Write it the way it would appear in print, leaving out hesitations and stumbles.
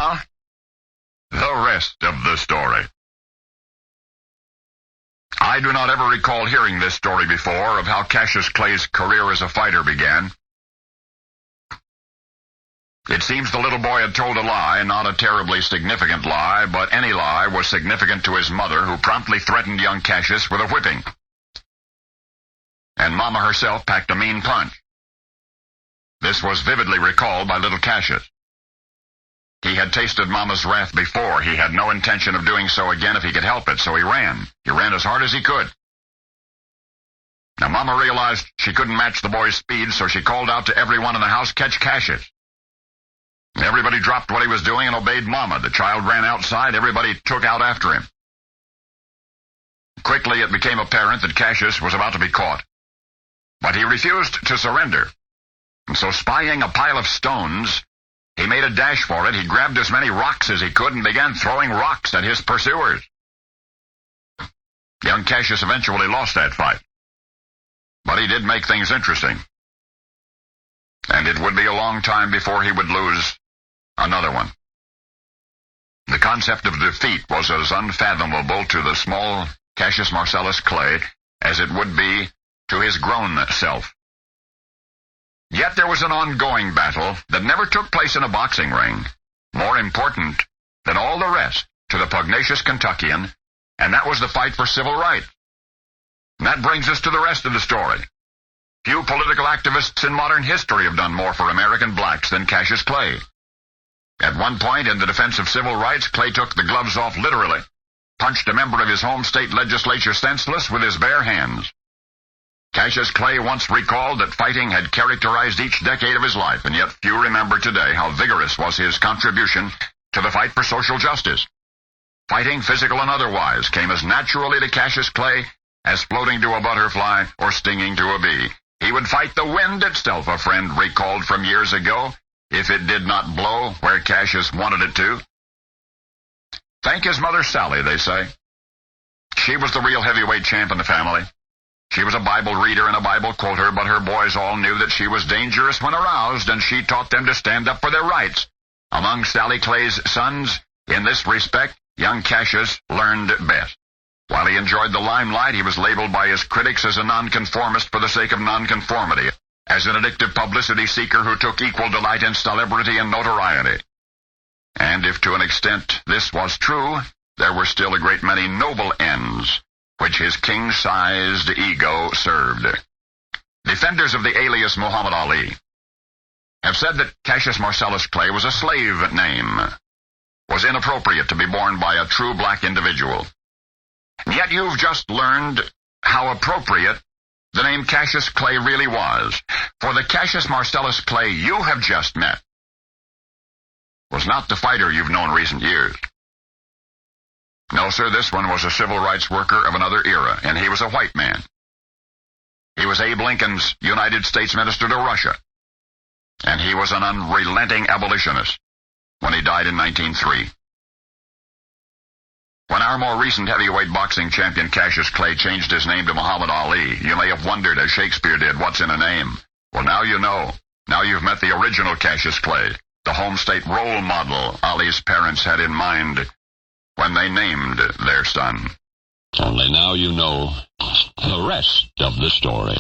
now, the rest of the story. I do not ever recall hearing this story before of how Cassius Clay's career as a fighter began. It seems the little boy had told a lie, not a terribly significant lie, but any lie was significant to his mother, who promptly threatened young Cassius with a whipping. And Mama herself packed a mean punch. This was vividly recalled by little Cassius. He had tasted Mama's wrath before. He had no intention of doing so again if he could help it, so he ran. He ran as hard as he could. Now, Mama realized she couldn't match the boy's speed, so she called out to everyone in the house, "Catch Cassius." Everybody dropped what he was doing and obeyed Mama. The child ran outside. Everybody took out after him. Quickly, it became apparent that Cassius was about to be caught. But he refused to surrender. And so, spying a pile of stones, he made a dash for it. He grabbed as many rocks as he could and began throwing rocks at his pursuers. Young Cassius eventually lost that fight. But he did make things interesting. And it would be a long time before he would lose another one. The concept of defeat was as unfathomable to the small Cassius Marcellus Clay as it would be to his grown self. Yet there was an ongoing battle that never took place in a boxing ring, more important than all the rest to the pugnacious Kentuckian, and that was the fight for civil rights. And that brings us to the rest of the story. Few political activists in modern history have done more for American blacks than Cassius Clay. At one point in the defense of civil rights, Clay took the gloves off literally, punched a member of his home state legislature senseless with his bare hands. Cassius Clay once recalled that fighting had characterized each decade of his life, and yet few remember today how vigorous was his contribution to the fight for social justice. Fighting, physical and otherwise, came as naturally to Cassius Clay as floating to a butterfly or stinging to a bee. He would fight the wind itself, a friend recalled from years ago, if it did not blow where Cassius wanted it to. Thank his mother Sally, they say. She was the real heavyweight champ in the family. She was a Bible reader and a Bible quoter, but her boys all knew that she was dangerous when aroused, and she taught them to stand up for their rights. Among Sally Clay's sons, in this respect, young Cassius learned best. While he enjoyed the limelight, he was labeled by his critics as a nonconformist for the sake of nonconformity, as an addictive publicity seeker who took equal delight in celebrity and notoriety. And if to an extent this was true, there were still a great many noble ends which his king-sized ego served. Defenders of the alias Muhammad Ali have said that Cassius Marcellus Clay was a slave name, was inappropriate to be borne by a true black individual. And yet you've just learned how appropriate the name Cassius Clay really was, for the Cassius Marcellus Clay you have just met was not the fighter you've known recent years. No, sir, this one was a civil rights worker of another era, and he was a white man. He was Abe Lincoln's United States Minister to Russia, and he was an unrelenting abolitionist when he died in 1903. When our more recent heavyweight boxing champion Cassius Clay changed his name to Muhammad Ali, you may have wondered, as Shakespeare did, what's in a name? Well, now you know. Now you've met the original Cassius Clay, the home state role model Ali's parents had in mind when they named their son. Only now you know the rest of the story.